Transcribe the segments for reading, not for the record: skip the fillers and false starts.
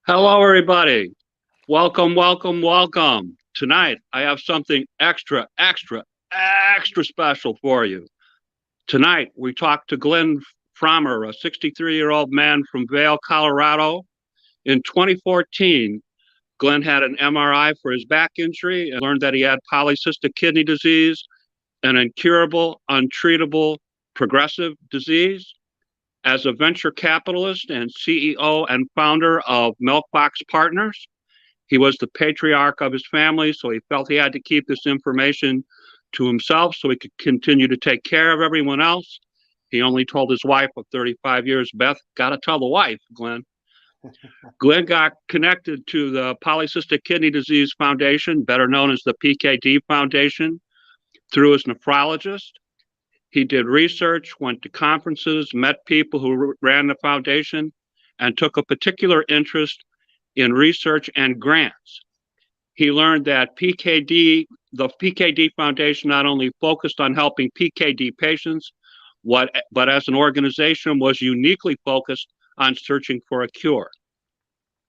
Hello, everybody. Welcome, welcome, welcome. Tonight, I have something extra special for you. Tonight, we talked to Glenn Frommer, a 63-year-old man from Vail, Colorado. In 2014, Glenn had an MRI for his back injury and learned that he had polycystic kidney disease, an incurable, untreatable, progressive disease. As a venture capitalist and CEO and founder of Milkbox Partners, he was the patriarch of his family, so he felt he had to keep this information to himself so he could continue to take care of everyone else. He only told his wife of 35 years, Beth, got to tell the wife, Glenn. Glenn got connected to the Polycystic Kidney Disease Foundation, better known as the PKD Foundation, through his nephrologist. He did research, went to conferences, met people who ran the foundation, and took a particular interest in research and grants. He learned that the PKD Foundation not only focused on helping PKD patients, but as an organization was uniquely focused on searching for a cure.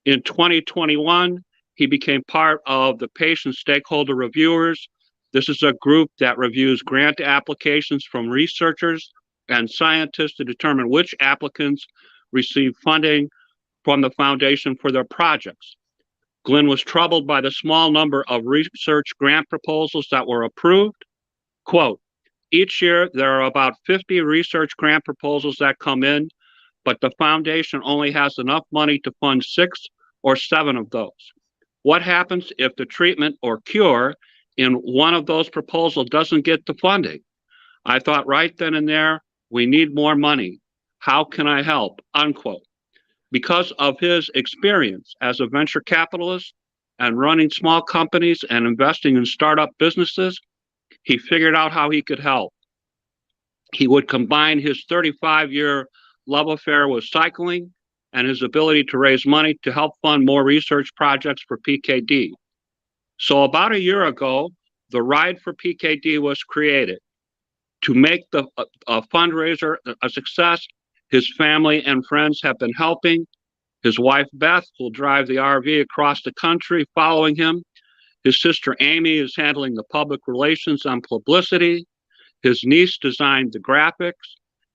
In 2021, he became part of the patient stakeholder reviewers. This is a group that reviews grant applications from researchers and scientists to determine which applicants receive funding from the foundation for their projects. Glenn was troubled by the small number of research grant proposals that were approved. Quote, each year there are about 50 research grant proposals that come in, but the foundation only has enough money to fund 6 or 7 of those. What happens if the treatment or cure in one of those proposals doesn't get the funding? I thought right then and there, we need more money. How can I help? Unquote. Because of his experience as a venture capitalist and running small companies and investing in startup businesses, he figured out how he could help. He would combine his 35-year love affair with cycling and his ability to raise money to help fund more research projects for PKD. So about a year ago, the Ride for PKD was created. To make the fundraiser a success, his family and friends have been helping. His wife, Beth, will drive the RV across the country following him. His sister, Amy, is handling the public relations and publicity. His niece designed the graphics.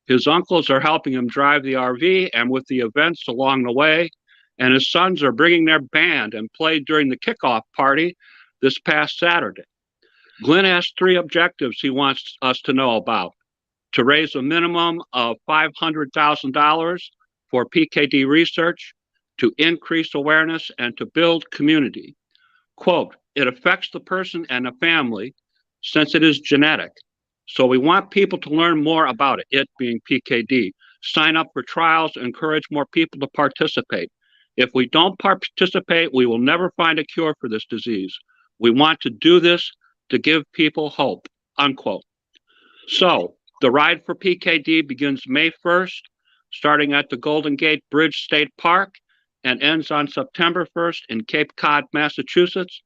His uncles are helping him drive the RV and with the events along the way. And his sons are bringing their band and played during the kickoff party this past Saturday. Glenn has 3 objectives he wants us to know about: to raise a minimum of $500,000 for PKD research, to increase awareness, and to build community. Quote, it affects the person and the family since it is genetic. So we want people to learn more about it being PKD. Sign up for trials, encourage more people to participate. If we don't participate, we will never find a cure for this disease. We want to do this to give people hope, unquote. So the Ride for PKD begins May 1st, starting at the Golden Gate Bridge State Park, and ends on September 1st in Cape Cod, Massachusetts.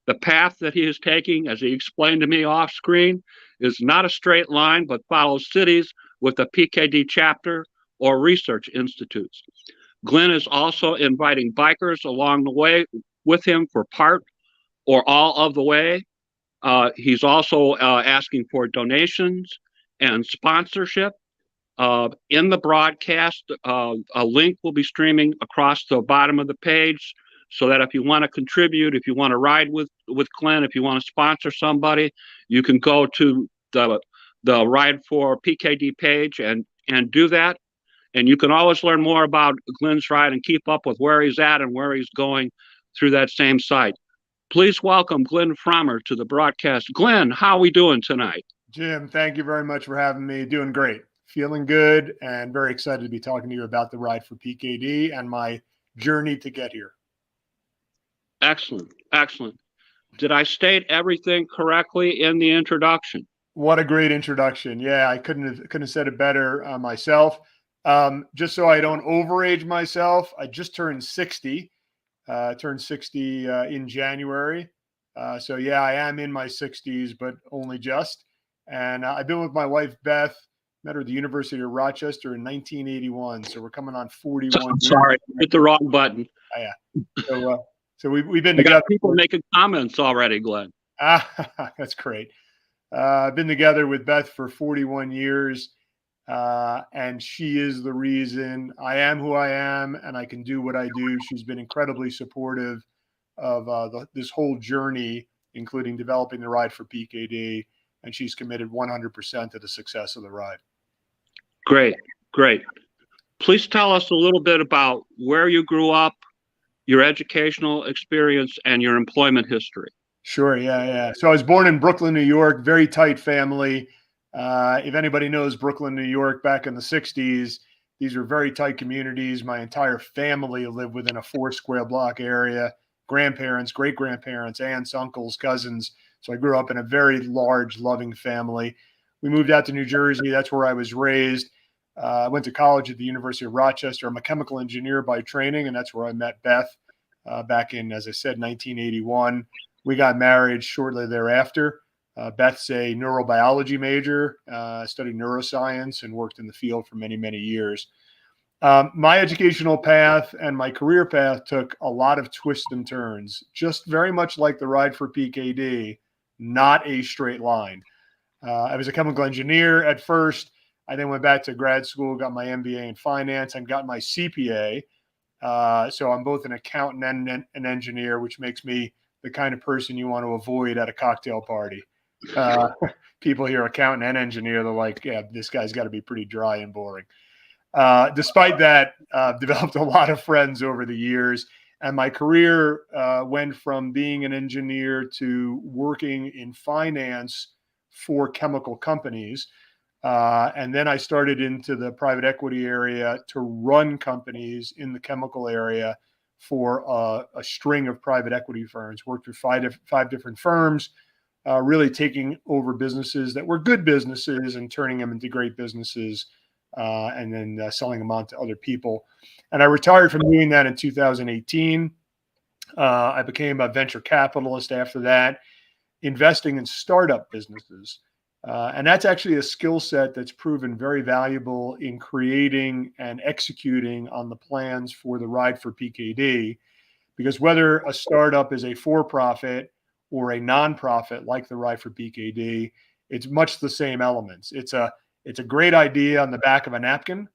The path that he is taking, as he explained to me off screen, is not a straight line, but follows cities with a PKD chapter or research institutes. Glenn is also inviting bikers along the way with him for part or all of the way. He's also asking for donations and sponsorship. In the broadcast, a link will be streaming across the bottom of the page so that if you want to contribute, if you want to ride with Glenn, if you want to sponsor somebody, you can go to the Ride for PKD page and do that. And you can always learn more about Glenn's ride and keep up with where he's at and where he's going through that same site. Please welcome Glenn Frommer to the broadcast. Glenn, how are we doing tonight? Jim, thank you very much for having me. Doing great. Feeling good and very excited to be talking to you about the Ride for PKD and my journey to get here. Excellent. Excellent. Did I state everything correctly in the introduction? What a great introduction. Yeah, I couldn't have said it better myself. Just so I don't overage myself, I just turned 60. Turned 60 in January. So yeah, I am in my 60s, but only just. And I've been with my wife, Beth. Met her at the University of Rochester in 1981. So we're coming on 41 Sorry, hit the wrong button. Yeah. So we've been together. People making comments already, Glenn. That's great. I've been together with Beth for 41 years. And she is the reason I am who I am and I can do what I do. She's been incredibly supportive of this whole journey, including developing the Ride for PKD. And she's committed 100% to the success of the ride. Great, great. Please tell us a little bit about where you grew up, your educational experience, and your employment history. Sure, yeah. So I was born in Brooklyn, New York, very tight family. If anybody knows Brooklyn, New York, back in the 60s, these were very tight communities. My entire family lived within a 4-square block area, grandparents, great-grandparents, aunts, uncles, cousins. So I grew up in a very large, loving family. We moved out to New Jersey. That's where I was raised. I went to college at the University of Rochester. I'm a chemical engineer by training, and that's where I met Beth back in, as I said, 1981. We got married shortly thereafter. Beth's a neurobiology major, studied neuroscience and worked in the field for many, many years. My educational path and my career path took a lot of twists and turns, just very much like the Ride for PKD, not a straight line. I was a chemical engineer at first. I then went back to grad school, got my MBA in finance, and got my CPA. So I'm both an accountant and an engineer, which makes me the kind of person you want to avoid at a cocktail party. People hear accountant and engineer, they're like, yeah, this guy's got to be pretty dry and boring. Despite that, developed a lot of friends over the years. And my career went from being an engineer to working in finance for chemical companies. And then I started into the private equity area to run companies in the chemical area for a string of private equity firms. Worked with five different firms, really taking over businesses that were good businesses and turning them into great businesses, and then selling them on to other people. And I retired from doing that in 2018. I became a venture capitalist after that, investing in startup businesses. And that's actually a skill set that's proven very valuable in creating and executing on the plans for the Ride for PKD, because whether a startup is a for-profit or a nonprofit like the Ride for PKD, it's much the same elements. It's a great idea on the back of a napkin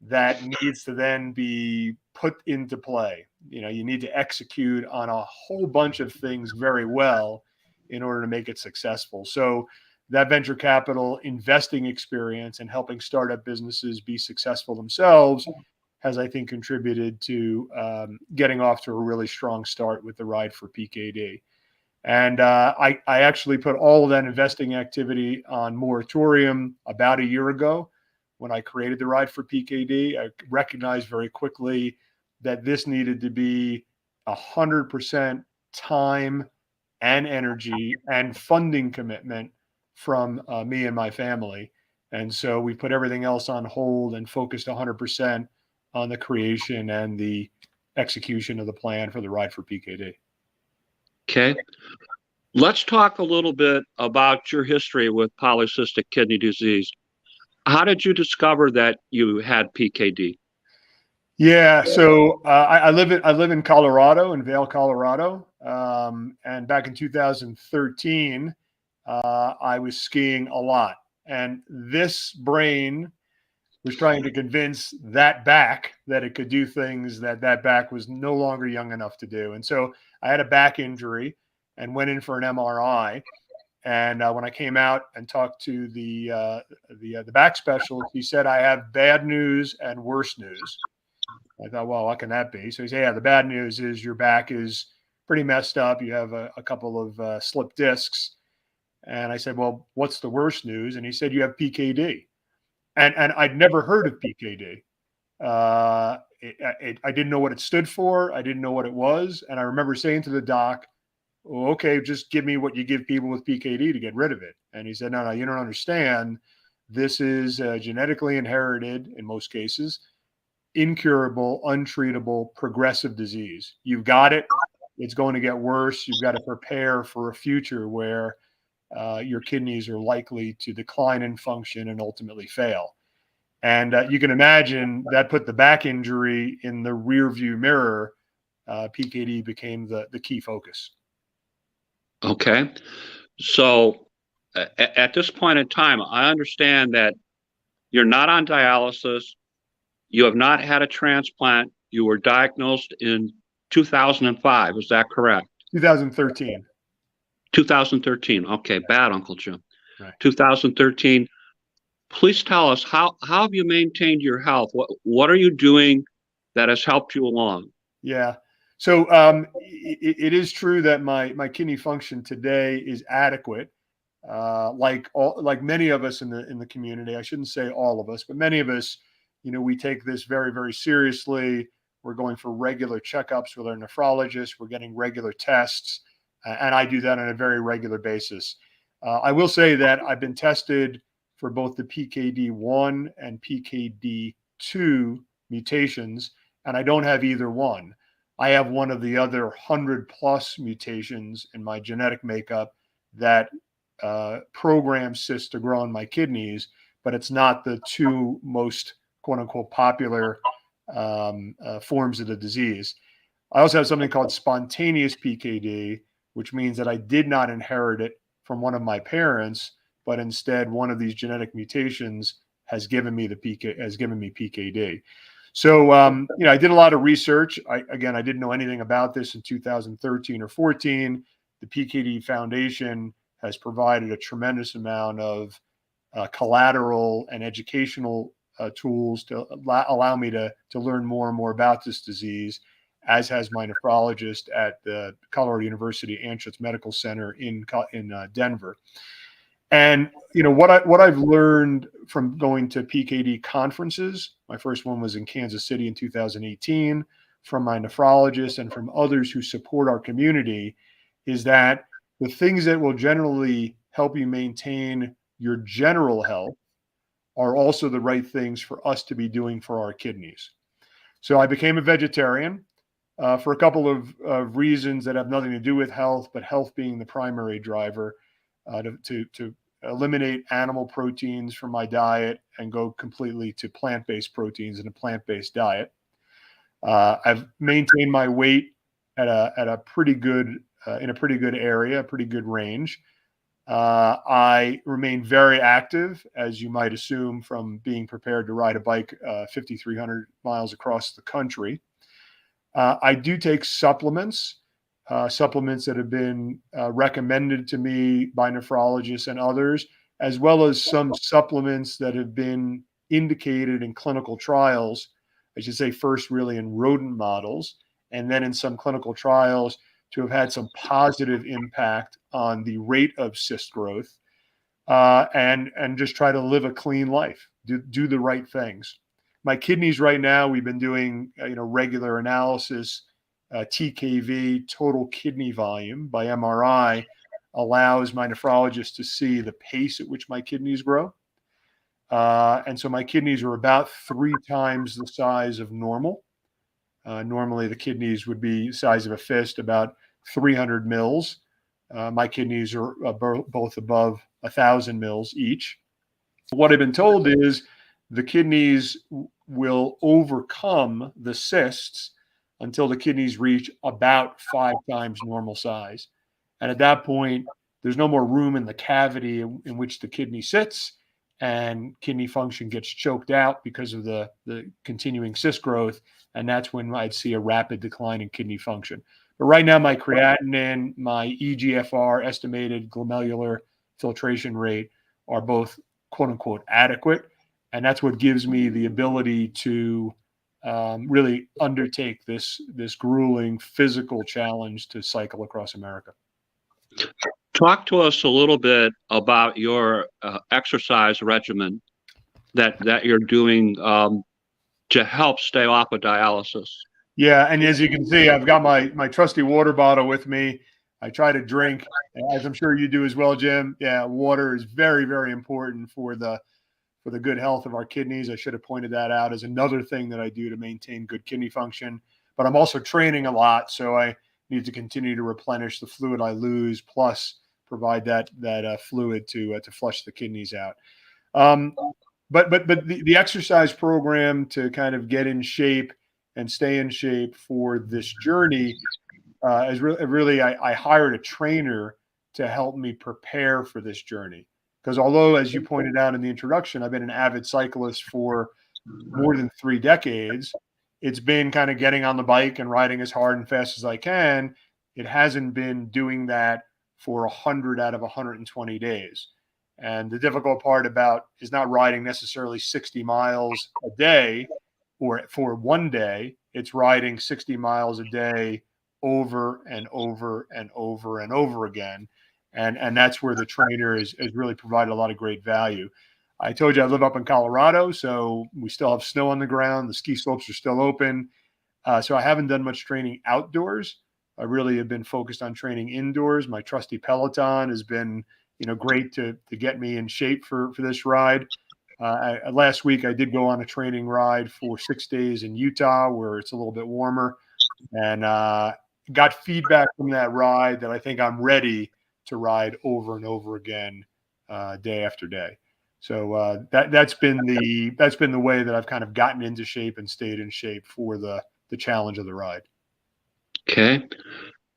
that needs to then be put into play. You know, you need to execute on a whole bunch of things very well in order to make it successful. So that venture capital investing experience and helping startup businesses be successful themselves has, I think, contributed to getting off to a really strong start with the Ride for PKD. And I actually put all of that investing activity on moratorium about a year ago when I created the Ride for PKD. I recognized very quickly that this needed to be 100% time and energy and funding commitment from me and my family. And so we put everything else on hold and focused 100% on the creation and the execution of the plan for the Ride for PKD. Okay. Let's talk a little bit about your history with polycystic kidney disease. How did you discover that you had PKD? Yeah, so I live in Colorado, in Vail, Colorado, and back in 2013, I was skiing a lot, and this brain was trying to convince that back that it could do things that that back was no longer young enough to do. And so I had a back injury and went in for an MRI. And when I came out and talked to the back specialist, he said I have bad news and worse news. I thought, well, what can that be? So he said, yeah, the bad news is your back is pretty messed up. You have a couple of slipped discs. And I said, well, what's the worst news? And he said, you have PKD. And I'd never heard of PKD. I didn't know what it stood for. I didn't know what it was. And I remember saying to the doc, well, okay, just give me what you give people with PKD to get rid of it. And he said, no, you don't understand. This is genetically inherited in most cases, incurable, untreatable, progressive disease. You've got it. It's going to get worse. You've got to prepare for a future where your kidneys are likely to decline in function and ultimately fail. And you can imagine that put the back injury in the rear view mirror. PKD became the key focus. Okay. So at this point in time, I understand that you're not on dialysis. You have not had a transplant. You were diagnosed in 2005. Is that correct? 2013. 2013. Okay, bad, Uncle Jim. Right. 2013. Please tell us how have you maintained your health? What are you doing that has helped you along? Yeah. So it is true that my kidney function today is adequate. Like many of us in the community, I shouldn't say all of us, but many of us, we take this very, very seriously. We're going for regular checkups with our nephrologist. We're getting regular tests, and I do that on a very regular basis. I will say that I've been tested for both the PKD1 and PKD2 mutations, and I don't have either one. I have one of the other 100+ mutations in my genetic makeup that programs cysts to grow in my kidneys, but it's not the two most quote unquote popular forms of the disease. I also have something called spontaneous PKD, which means that I did not inherit it from one of my parents, but instead one of these genetic mutations has given me PKD. So, I did a lot of research. I didn't know anything about this in 2013 or 14. The PKD Foundation has provided a tremendous amount of collateral and educational tools to allow me to learn more and more about this disease, as has my nephrologist at the Colorado University Anschutz Medical Center in Denver. And what I've learned from going to PKD conferences, my first one was in Kansas City in 2018, from my nephrologist and from others who support our community, is that the things that will generally help you maintain your general health are also the right things for us to be doing for our kidneys. So I became a vegetarian for a couple of reasons that have nothing to do with health, but health being the primary driver. To eliminate animal proteins from my diet and go completely to plant-based proteins in a plant-based diet. I've maintained my weight at a pretty good in a pretty good area, a pretty good range. I remain very active, as you might assume from being prepared to ride a bike 5,300 miles across the country. I do take supplements that have been recommended to me by nephrologists and others, as well as some supplements that have been indicated in clinical trials. I should say first really in rodent models, and then in some clinical trials to have had some positive impact on the rate of cyst growth, and just try to live a clean life, do the right things. My kidneys right now, we've been doing regular analysis. TKV, total kidney volume by MRI, allows my nephrologist to see the pace at which my kidneys grow. And so my kidneys are about 3 times the size of normal. Normally the kidneys would be the size of a fist, about 300 mils. My kidneys are both above 1,000 mils each. What I've been told is the kidneys will overcome the cysts until the kidneys reach about 5 times normal size. And at that point, there's no more room in the cavity in which the kidney sits, and kidney function gets choked out because of the continuing cyst growth. And that's when I'd see a rapid decline in kidney function. But right now, my creatinine, my EGFR, estimated glomerular filtration rate, are both quote unquote adequate. And that's what gives me the ability to really undertake this grueling physical challenge to cycle across America. Talk to us a little bit about your exercise regimen that you're doing to help stay off of dialysis. Yeah, and as you can see, I've got my trusty water bottle with me. I try to drink, as I'm sure you do as well, Jim. Yeah, water is very, very important for the good health of our kidneys. I should have pointed that out as another thing that I do to maintain good kidney function. But I'm also training a lot, so I need to continue to replenish the fluid I lose, plus provide that fluid to flush the kidneys out. But the exercise program to kind of get in shape and stay in shape for this journey is really I hired a trainer to help me prepare for this journey. Because although, as you pointed out in the introduction, I've been an avid cyclist for more than 3 decades, it's been kind of getting on the bike and riding as hard and fast as I can. It hasn't been doing that for 100 out of 120 days. And the difficult part about is not riding necessarily 60 miles a day or for one day. It's riding 60 miles a day over and over and over and over again. And that's where the trainer has really provided a lot of great value. I told you I live up in Colorado, so we still have snow on the ground. The ski slopes are still open. So I haven't done much training outdoors. I really have been focused on training indoors. My trusty Peloton has been, great to get me in shape for this ride. Last week, I did go on a training ride for 6 days in Utah, where it's a little bit warmer, and got feedback from that ride that I think I'm ready to ride over and over again, day after day. So that's been the way that I've kind of gotten into shape and stayed in shape for the challenge of the ride. Okay.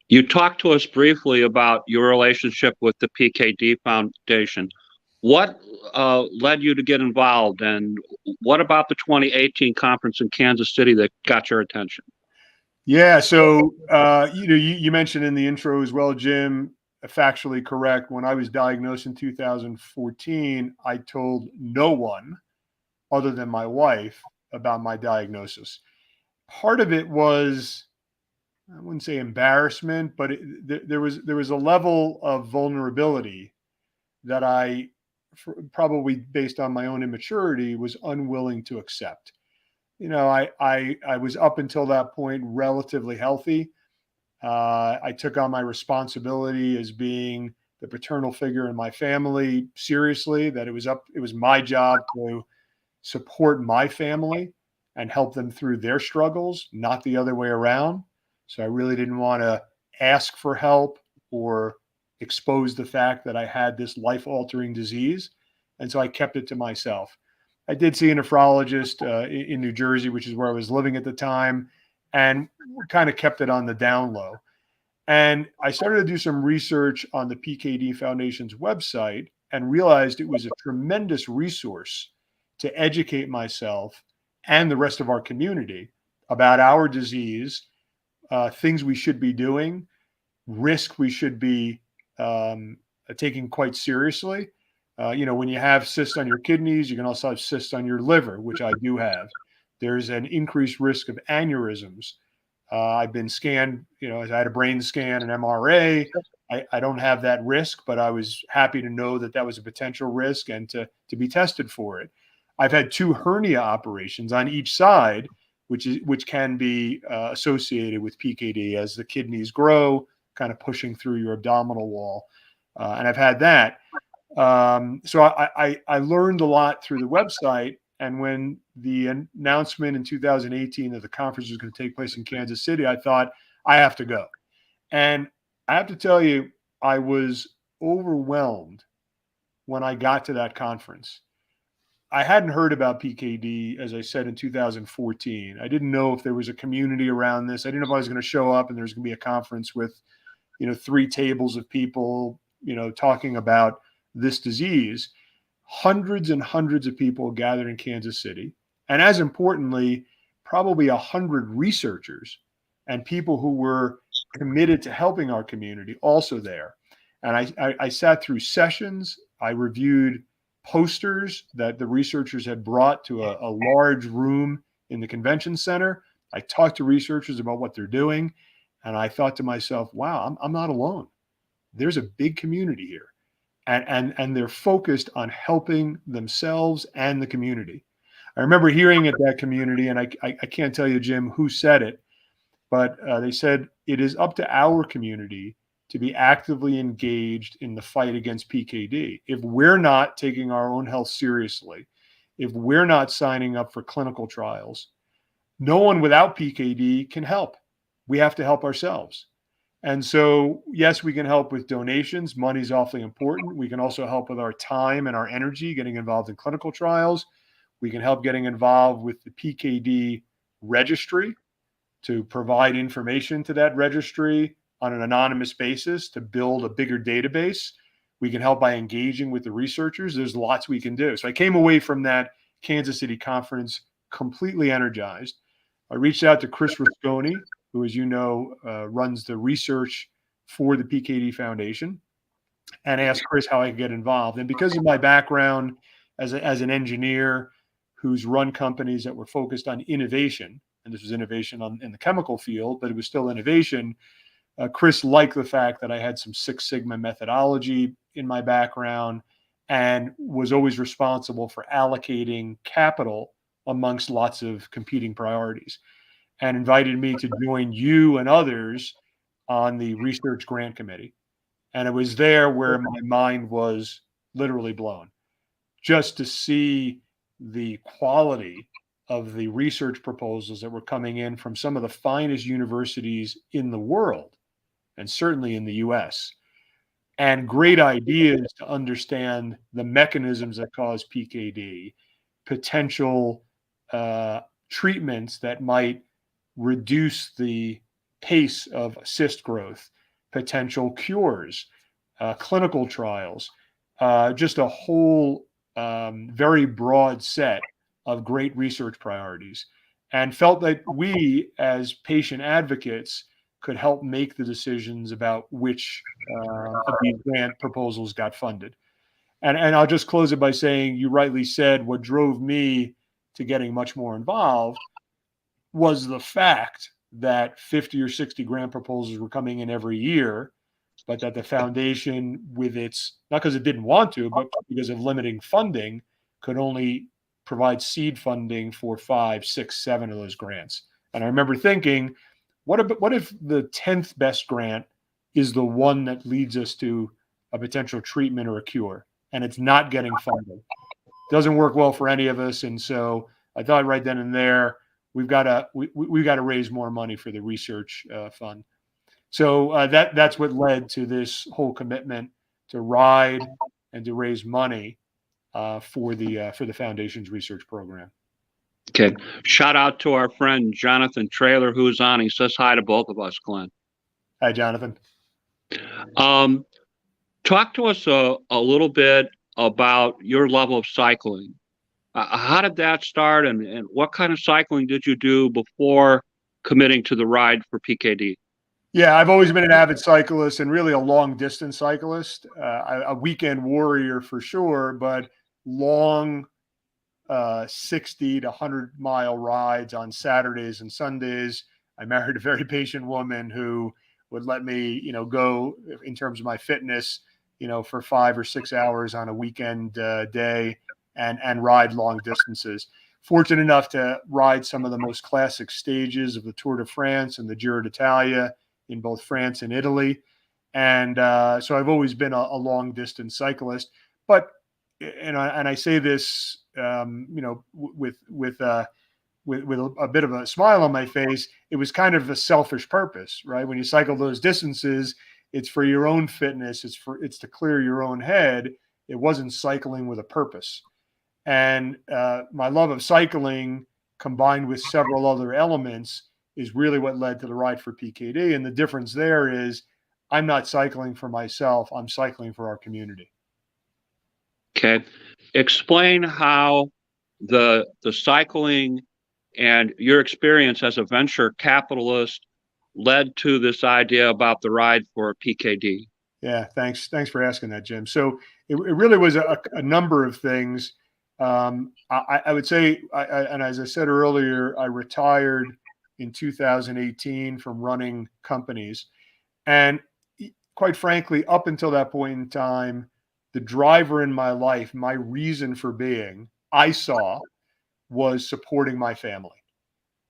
You talked to us briefly about your relationship with the PKD Foundation. What led you to get involved, and what about the 2018 conference in Kansas City that got your attention? Yeah, so you mentioned in the intro as well, Jim, factually correct. When I was diagnosed in 2014, I told no one other than my wife about my diagnosis. Part of it was, I wouldn't say embarrassment, but there was a level of vulnerability that I, probably based on my own immaturity, was unwilling to accept. I was up until that point relatively healthy. I took on my responsibility as being the paternal figure in my family seriously, that it was my job to support my family and help them through their struggles, not the other way around. So I really didn't want to ask for help or expose the fact that I had this life-altering disease. And so I kept it to myself. I did see a nephrologist in New Jersey, which is where I was living at the time, and kind of kept it on the down low. And I started to do some research on the PKD Foundation's website and realized it was a tremendous resource to educate myself and the rest of our community about our disease, things we should be doing, risk we should be taking quite seriously. When you have cysts on your kidneys, you can also have cysts on your liver, which I do have. There's an increased risk of aneurysms. I've been scanned, I had a brain scan, an MRA. I don't have that risk, but I was happy to know that was a potential risk and to be tested for it. I've had 2 hernia operations on each side, which can be associated with PKD as the kidneys grow, kind of pushing through your abdominal wall. And I've had that. So I learned a lot through the website. And when the announcement in 2018 that the conference was going to take place in Kansas City, I thought, I have to go. And I have to tell you, I was overwhelmed when I got to that conference. I hadn't heard about PKD, as I said, in 2014. I didn't know if there was a community around this. I didn't know if I was going to show up and there's going to be a conference with, 3 tables of people, talking about this disease. Hundreds and hundreds of people gathered in Kansas City. And as importantly, probably 100 researchers and people who were committed to helping our community also there. And I sat through sessions. I reviewed posters that the researchers had brought to a large room in the convention center. I talked to researchers about what they're doing. And I thought to myself, wow, I'm not alone. There's a big community here. And they're focused on helping themselves and the community. I remember hearing at that community, and I can't tell you, Jim, who said it, but they said it is up to our community to be actively engaged in the fight against PKD. If we're not taking our own health seriously, if we're not signing up for clinical trials, no one without PKD can help. We have to help ourselves. And so, yes, we can help with donations. Money's awfully important. We can also help with our time and our energy, getting involved in clinical trials. We can help getting involved with the PKD registry to provide information to that registry on an anonymous basis to build a bigger database. We can help by engaging with the researchers. There's lots we can do. So I came away from that Kansas City conference completely energized. I reached out to Chris Rusconi, who, as you know, runs the research for the PKD Foundation, and asked Chris how I could get involved. And because of my background as an engineer who's run companies that were focused on innovation, and this was innovation in the chemical field, but it was still innovation, Chris liked the fact that I had some Six Sigma methodology in my background and was always responsible for allocating capital amongst lots of competing priorities, and invited me to join you and others on the research grant committee. And it was there where my mind was literally blown, just to see the quality of the research proposals that were coming in from some of the finest universities in the world, and certainly in the US, and great ideas to understand the mechanisms that cause PKD, potential treatments that might reduce the pace of cyst growth, potential cures, clinical trials, just a whole very broad set of great research priorities, and felt that we as patient advocates could help make the decisions about which of these grant proposals got funded. And I'll just close it by saying, you rightly said, what drove me to getting much more involved was the fact that 50 or 60 grant proposals were coming in every year, but that the foundation, with its, not because it didn't want to, but because of limiting funding, could only provide seed funding for 5, 6, 7 of those grants. And I remember thinking, what if the 10th best grant is the one that leads us to a potential treatment or a cure, and it's not getting funded? It doesn't work well for any of us. And so I thought right then and there, we've got to raise more money for the research fund. So that's what led to this whole commitment to ride and to raise money for the foundation's research program. Okay. Shout out to our friend Jonathan Traylor, who's on. He says hi to both of us, Glenn. Hi, Jonathan. Talk to us a little bit about your level of cycling. How did that start, and what kind of cycling did you do before committing to the ride for PKD? Yeah, I've always been an avid cyclist, and really a long distance cyclist, a weekend warrior for sure, but long 60 to 100 mile rides on Saturdays and Sundays. I married a very patient woman who would let me, go in terms of my fitness, for 5 or 6 hours on a weekend day and ride long distances. Fortunate enough to ride some of the most classic stages of the Tour de France and the Giro d'Italia in both France and Italy. And so I've always been a long distance cyclist, but, and I say this, with a bit of a smile on my face. It was kind of a selfish purpose, right? When you cycle those distances, it's for your own fitness. It's to clear your own head. It wasn't cycling with a purpose. And my love of cycling combined with several other elements is really what led to the Ride for PKD. And the difference there is I'm not cycling for myself, I'm cycling for our community. Okay. Explain how the cycling and your experience as a venture capitalist led to this idea about the Ride for PKD. Yeah, thanks for asking that, Jim. So it really was a number of things. I would say, and as I said earlier, I retired in 2018 from running companies. And quite frankly, up until that point in time, the driver in my life, my reason for being, I saw was supporting my family,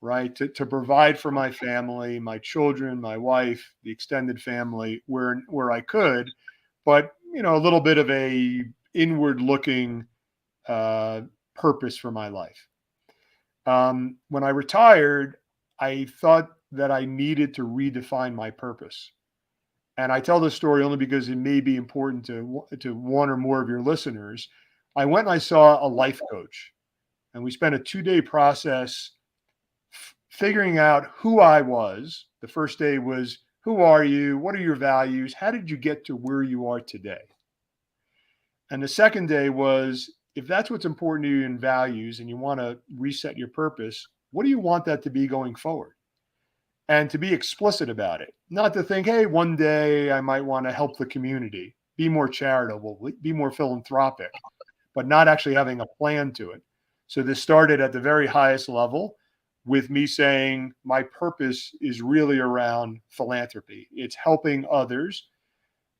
right? To provide for my family, my children, my wife, the extended family, where I could, but a little bit of a inward looking purpose for my life. When I retired, I thought that I needed to redefine my purpose. And I tell this story only because it may be important to one or more of your listeners. I went and I saw a life coach, and we spent a 2-day process figuring out who I was. The first day was, who are you? What are your values? How did you get to where you are today? And the second day was, if that's what's important to you in values and you want to reset your purpose, what do you want that to be going forward? And to be explicit about it, not to think, hey, one day I might want to help the community, be more charitable, be more philanthropic, but not actually having a plan to it. So this started at the very highest level with me saying my purpose is really around philanthropy. It's helping others,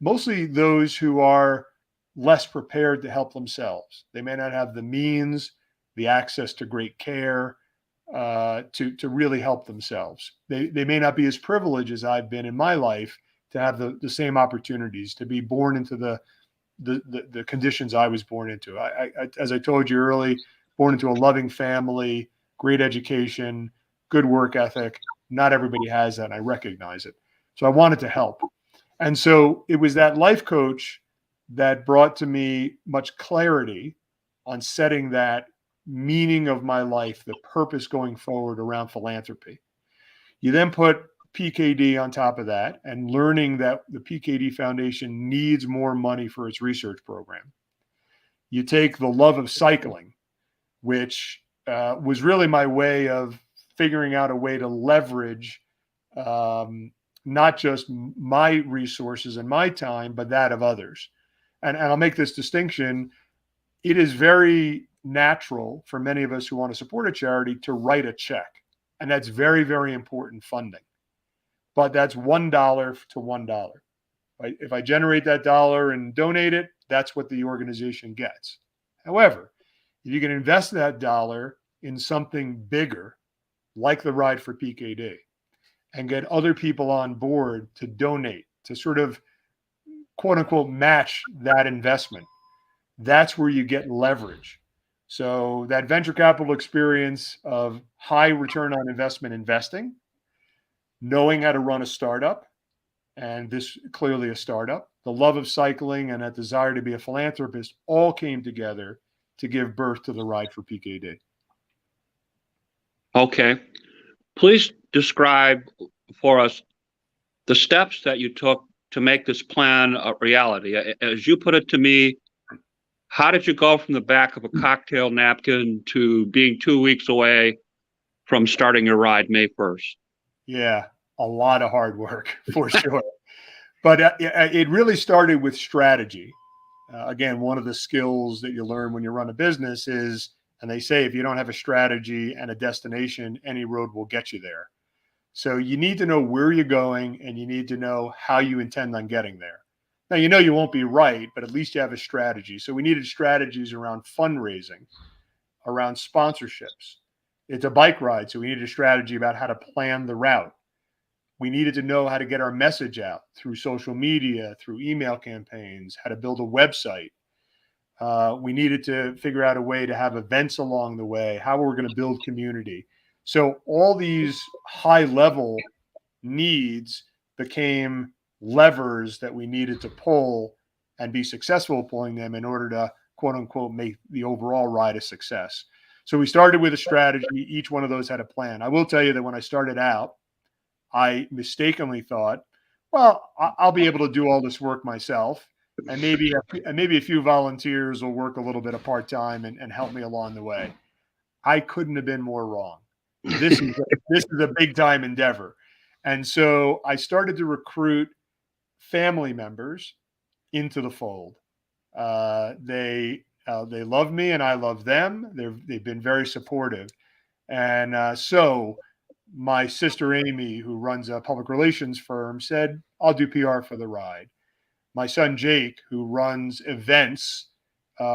mostly those who are less prepared to help themselves. They may not have the means, the access to great care, to really help themselves. They may not be as privileged as I've been in my life to have the same opportunities, to be born into the conditions I was born into. As I told you early, born into a loving family, great education, good work ethic. Not everybody has that, and I recognize it. So I wanted to help. And so it was that life coach that brought to me much clarity on setting that meaning of my life, the purpose going forward around philanthropy. You then put PKD on top of that and learning that the PKD Foundation needs more money for its research program. You take the love of cycling, which was really my way of figuring out a way to leverage not just my resources and my time, but that of others. And I'll make this distinction. It is very natural for many of us who want to support a charity to write a check. And that's very, very important funding. But that's $1 to $1. Right? If I generate that dollar and donate it, that's what the organization gets. However, if you can invest that dollar in something bigger, like the Ride for PKD, and get other people on board to donate, to sort of quote unquote match that investment, that's where you get leverage. So that venture capital experience of high return on investment investing, knowing how to run a startup, and this clearly a startup, the love of cycling and that desire to be a philanthropist all came together to give birth to the Ride for PKD. Okay. Please describe for us the steps that you took to make this plan a reality. As you put it to me, how did you go from the back of a cocktail napkin to being 2 weeks away from starting your ride May 1st? Yeah, a lot of hard work for sure. But it really started with strategy. Again, one of the skills that you learn when you run a business is, and they say, if you don't have a strategy and a destination, any road will get you there. So you need to know where you're going and you need to know how you intend on getting there. Now, you won't be right, but at least you have a strategy. So we needed strategies around fundraising, around sponsorships. It's a bike ride, so we needed a strategy about how to plan the route. We needed to know how to get our message out through social media, through email campaigns, how to build a website. We needed to figure out a way to have events along the way, how we're going to build community. So all these high level needs became levers that we needed to pull and be successful pulling them in order to, quote unquote make the overall ride a success. So we started with a strategy. Each one of those had a plan. I will tell you that when I started out, I mistakenly thought, well, I'll be able to do all this work myself, and maybe a few volunteers will work a little bit of part time and help me along the way. I couldn't have been more wrong. This is a big time endeavor, and so I started to recruit family members into the fold. They love me and I love them. They've been very supportive, and so my sister Amy, who runs a public relations firm, said, "I'll do PR for the ride." My son Jake, who runs events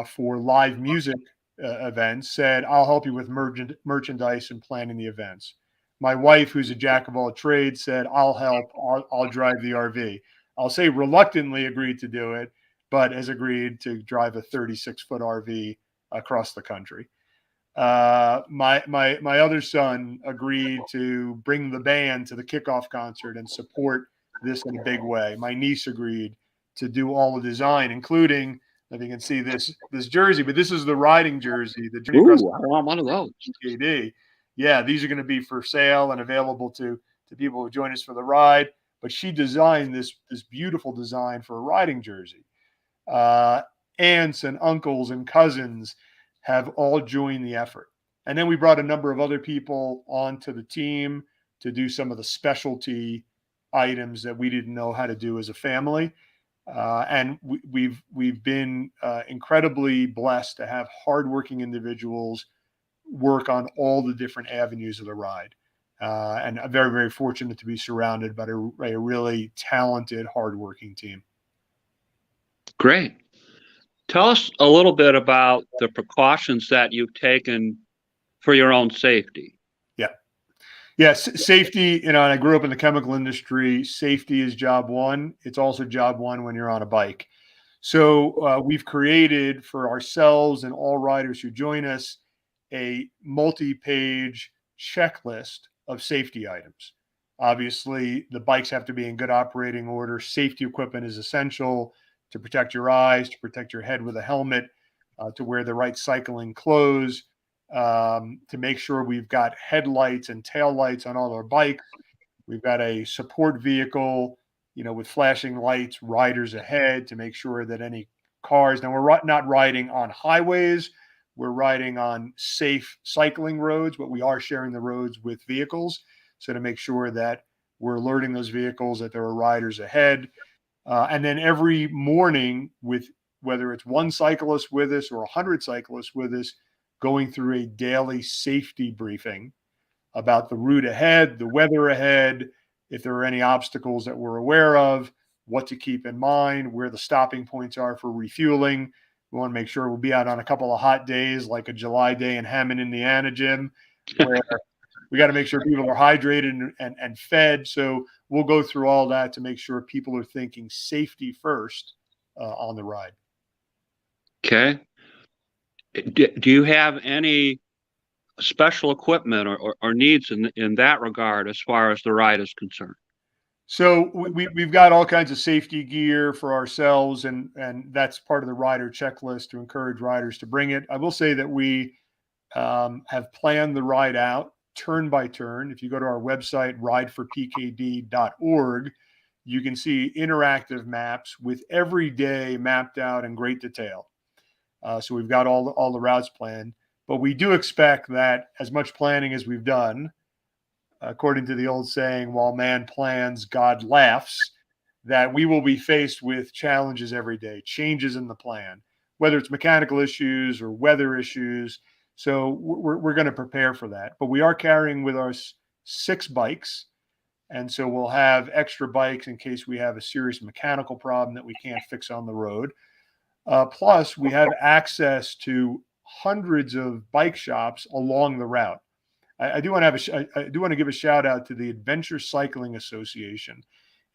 for live music events, said, "I'll help you with merchandise and planning the events." My wife, who's a jack of all trades, said, "I'll help. I'll drive the RV." I'll say reluctantly agreed to do it, but has agreed to drive a 36-foot RV across the country. My other son agreed to bring the band to the kickoff concert and support this in a big way. My niece agreed to do all the design, including, if you can see this jersey, but this is the riding jersey. The Journey Across. Ooh, I want one of those. PKD. Yeah, these are going to be for sale and available to people who join us for the ride. But she designed this beautiful design for a riding jersey. Aunts and uncles and cousins have all joined the effort. And then we brought a number of other people onto the team to do some of the specialty items that we didn't know how to do as a family. And we've been incredibly blessed to have hardworking individuals work on all the different avenues of the ride. And I'm very, very fortunate to be surrounded by a really talented, hardworking team. Great. Tell us a little bit about the precautions that you've taken for your own safety. Yes, safety, and I grew up in the chemical industry. Safety is job one. It's also job one when you're on a bike. So we've created for ourselves and all riders who join us a multi-page checklist of safety items. Obviously, the bikes have to be in good operating order. Safety equipment is essential to protect your eyes, to protect your head with a helmet, to wear the right cycling clothes, to make sure we've got headlights and tail lights on all our bikes. We've got a support vehicle, with flashing lights, riders ahead to make sure that any cars, now we're not riding on highways, we're riding on safe cycling roads, but we are sharing the roads with vehicles. So to make sure that we're alerting those vehicles that there are riders ahead. And then every morning, with whether it's one cyclist with us or 100 cyclists with us, going through a daily safety briefing about the route ahead, the weather ahead, if there are any obstacles that we're aware of, what to keep in mind, where the stopping points are for refueling. We want to make sure we'll be out on a couple of hot days, like a July day in Hammond, Indiana, Jim, where we got to make sure people are hydrated and fed. So we'll go through all that to make sure people are thinking safety first on the ride. Okay. Do you have any special equipment or needs in that regard as far as the ride is concerned? So we've got all kinds of safety gear for ourselves, and that's part of the rider checklist to encourage riders to bring it. I will say that we have planned the ride out turn by turn. If you go to our website, rideforpkd.org, you can see interactive maps with every day mapped out in great detail. So we've got all the routes planned, but we do expect that as much planning as we've done, according to the old saying, while man plans, God laughs, that we will be faced with challenges every day, changes in the plan, whether it's mechanical issues or weather issues. So we're going to prepare for that. But we are carrying with us 6 bikes. And so we'll have extra bikes in case we have a serious mechanical problem that we can't fix on the road. Plus, we have access to hundreds of bike shops along the route. I do want to give a shout out to the Adventure Cycling Association.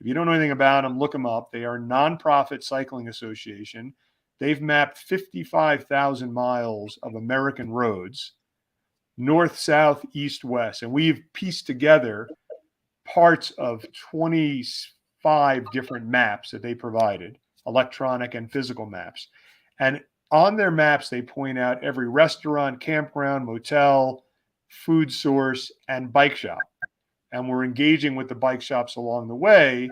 If you don't know anything about them, look them up. They are a nonprofit cycling association. They've mapped 55,000 miles of American roads, north, south, east, west, and we've pieced together parts of 25 different maps that they provided, electronic and physical maps. And on their maps, they point out every restaurant, campground, motel, food source, and bike shop. And we're engaging with the bike shops along the way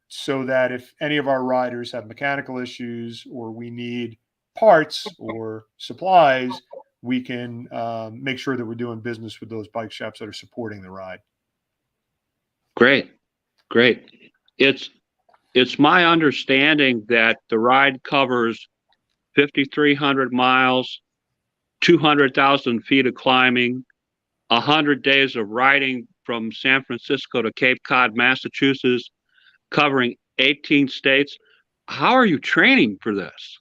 so that if any of our riders have mechanical issues or we need parts or supplies, we can make sure that we're doing business with those bike shops that are supporting the ride. Great, great. It's my understanding that the ride covers 5,300 miles, 200,000 feet of climbing, 100 days of riding from San Francisco to Cape Cod, Massachusetts, covering 18 states. How are you training for this?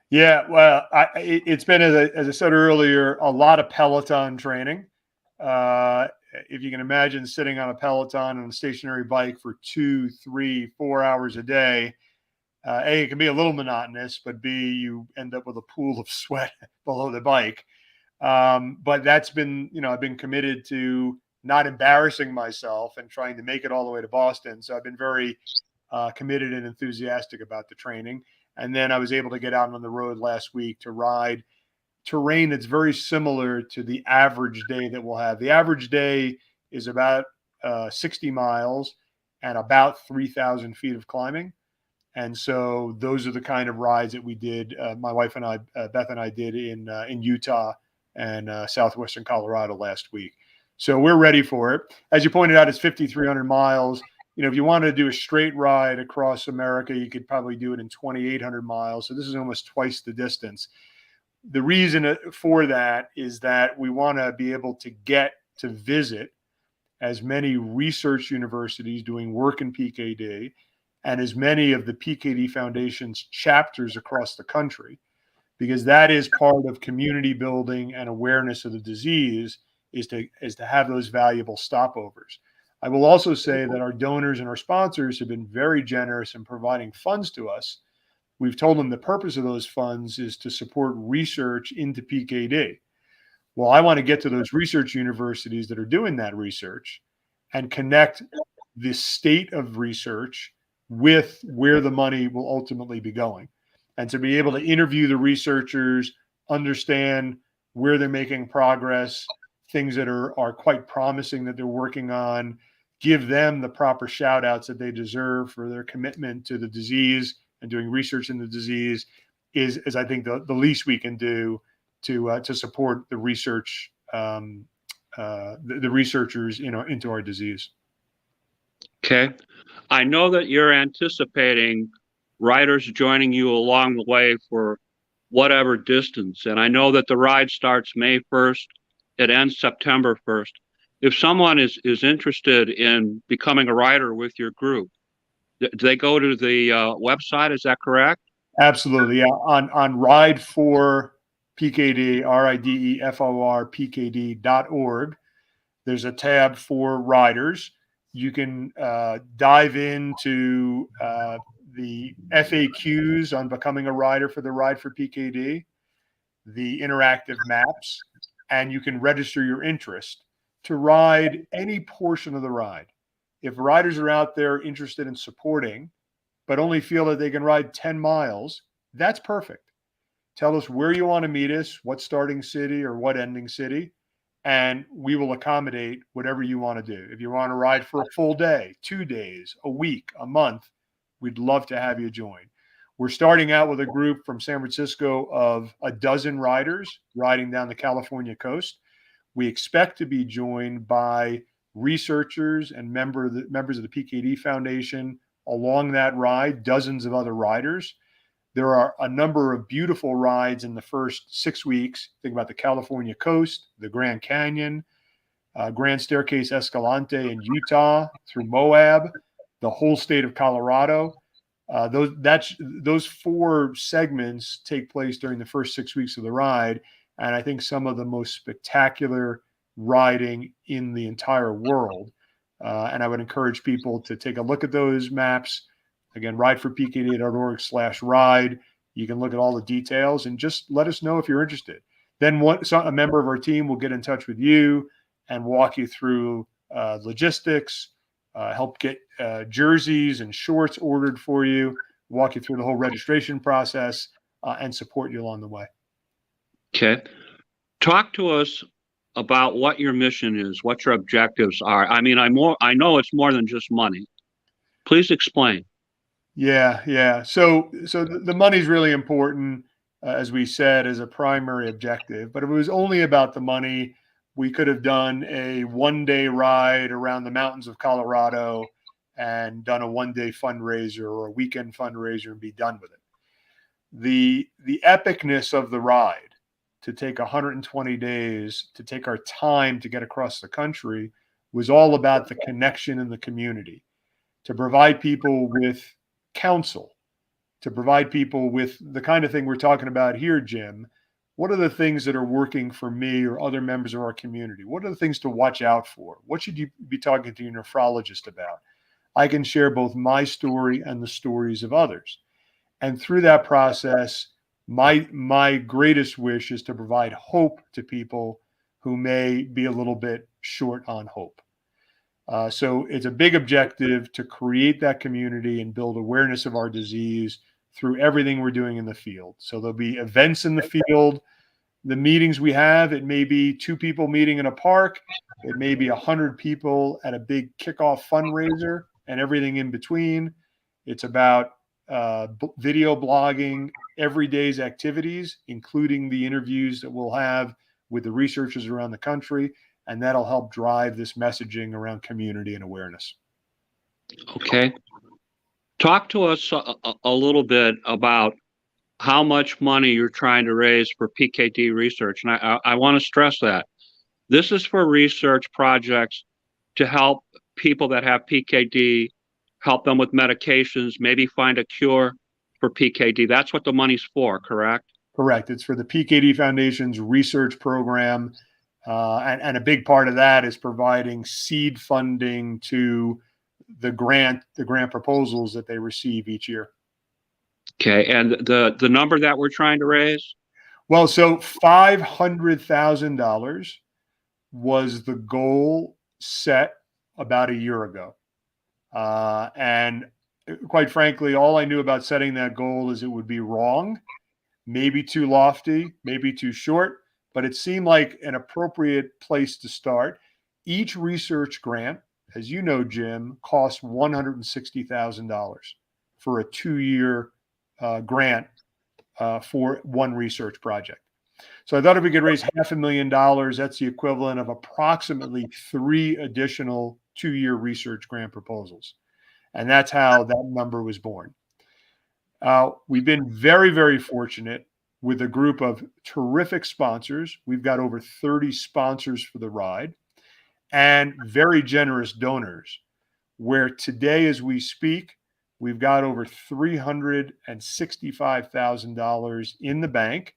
Yeah, well, it's been, as I said earlier, a lot of Peloton training. If you can imagine sitting on a Peloton on a stationary bike for 2, 3, 4 hours a day, A, it can be a little monotonous, but B, you end up with a pool of sweat below the bike. But that's been, I've been committed to not embarrassing myself and trying to make it all the way to Boston. So I've been very committed and enthusiastic about the training. And then I was able to get out on the road last week to ride terrain that's very similar to the average day that we'll have. The average day is about 60 miles and about 3,000 feet of climbing. And so those are the kind of rides that we did. My wife and I, Beth and I, did in Utah and southwestern Colorado last week. So we're ready for it. As you pointed out, it's 5,300 miles. If you wanted to do a straight ride across America, you could probably do it in 2,800 miles. So this is almost twice the distance. The reason for that is that we want to be able to get to visit as many research universities doing work in PKD and as many of the PKD Foundation's chapters across the country, because that is part of community building and awareness of the disease, is to have those valuable stopovers. I will also say that our donors and our sponsors have been very generous in providing funds to us. We've told them the purpose of those funds is to support research into PKD. Well, I want to get to those research universities that are doing that research and connect the state of research with where the money will ultimately be going. And to be able to interview the researchers, understand where they're making progress, things that are quite promising that they're working on, give them the proper shout outs that they deserve for their commitment to the disease and doing research in the disease is I think the least we can do to support the research, the researchers into our disease. Okay. I know that you're anticipating riders joining you along the way for whatever distance. And I know that the ride starts May 1st. It ends September 1st. If someone is interested in becoming a rider with your group, do they go to the website? Is that correct? Absolutely. Yeah. On Ride for PKD, RIDEFOR PKD.org, there's a tab for riders. You can dive into the FAQs on becoming a rider for the Ride for PKD, the interactive maps, and you can register your interest to ride any portion of the ride. If riders are out there interested in supporting, but only feel that they can ride 10 miles, that's perfect. Tell us where you want to meet us, what starting city or what ending city, and we will accommodate whatever you want to do. If you want to ride for a full day, 2 days, a week, a month, we'd love to have you join. We're starting out with a group from San Francisco of a dozen riders riding down the California coast. We expect to be joined by researchers and members of the PKD Foundation along that ride, dozens of other riders. There are a number of beautiful rides in the first 6 weeks. Think about the California coast, the Grand Canyon, Grand Staircase Escalante in Utah, through Moab, the whole state of Colorado. Those 4 segments take place during the first 6 weeks of the ride. And I think some of the most spectacular riding in the entire world. And I would encourage people to take a look at those maps. Again, rideforpkd.org/ride. You can look at all the details and just let us know if you're interested. Then a member of our team will get in touch with you and walk you through logistics, help get jerseys and shorts ordered for you, walk you through the whole registration process. and support you along the way. Okay. Talk to us about what your mission is, what your objectives are. I mean, I know it's more than just money. Please explain. Yeah. So the money's really important, as we said, as a primary objective. But if it was only about the money, we could have done a one-day ride around the mountains of Colorado and done a one-day fundraiser or a weekend fundraiser and be done with it. The epicness of the ride, to take 120 days, to take our time to get across the country, was all about the connection in the community, to provide people with counsel, to provide people with the kind of thing we're talking about here, Jim. What are the things that are working for me or other members of our community? What are the things to watch out for? What should you be talking to your nephrologist about? I can share both my story and the stories of others. And through that process, my greatest wish is to provide hope to people who may be a little bit short on hope. So it's a big objective to create that community and build awareness of our disease through everything we're doing in the field. So there'll be events in the field. The meetings we have, it may be 2 people meeting in a park. It may be 100 people at a big kickoff fundraiser and everything in between. It's about video blogging, every day's activities, including the interviews that we'll have with the researchers around the country. And that'll help drive this messaging around community and awareness. Okay. Talk to us a little bit about how much money you're trying to raise for PKD research. And I want to stress that this is for research projects to help people that have PKD, help them with medications, maybe find a cure for PKD. That's what the money's for, correct? Correct. It's for the PKD Foundation's research program. And a big part of that is providing seed funding to the grant proposals that they receive each year. Okay. And the number that we're trying to raise? Well, so $500,000 was the goal set about a year ago. And quite frankly, all I knew about setting that goal is it would be wrong, maybe too lofty, maybe too short, but it seemed like an appropriate place to start. Each research grant, as you know, Jim, costs $160,000 for a 2-year grant for one research project. So I thought if we could raise $500,000, that's the equivalent of approximately 3 additional 2-year research grant proposals. And that's how that number was born. We've been very, very fortunate with a group of terrific sponsors. We've got over 30 sponsors for the ride and very generous donors, where today, as we speak, we've got over $365,000 in the bank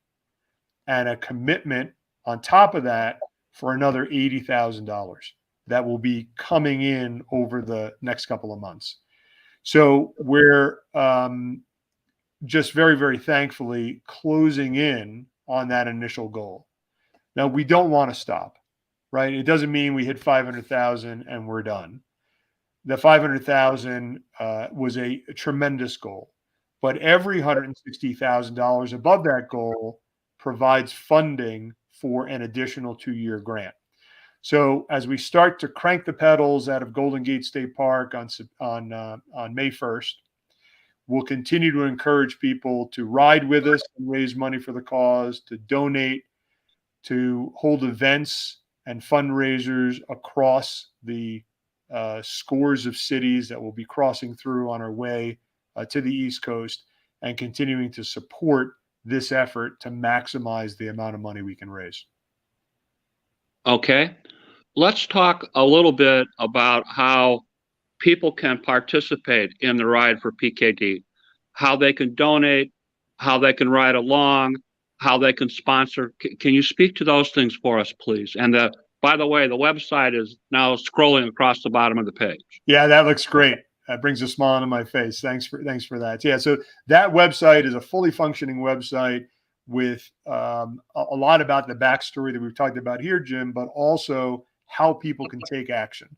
and a commitment on top of that for another $80,000 that will be coming in over the next couple of months. So we're just very, very thankfully closing in on that initial goal. Now, we don't want to stop, right? It doesn't mean we hit 500,000 and we're done. The 500,000 was a tremendous goal, but every $160,000 above that goal provides funding for an additional 2-year grant. So as we start to crank the pedals out of Golden Gate State Park on May 1st, we'll continue to encourage people to ride with us and raise money for the cause, to donate, to hold events and fundraisers across the scores of cities that we'll be crossing through on our way to the East Coast, and continuing to support this effort to maximize the amount of money we can raise. Okay. Let's talk a little bit about how people can participate in the ride for PKD, how they can donate, how they can ride along, how they can sponsor. Can you speak to those things for us, please? And by the way, the website is now scrolling across the bottom of the page. Yeah, that looks great. That brings a smile on my face. Thanks for that. Yeah, so that website is a fully functioning website with a lot about the backstory that we've talked about here, Jim, but also how people can take action.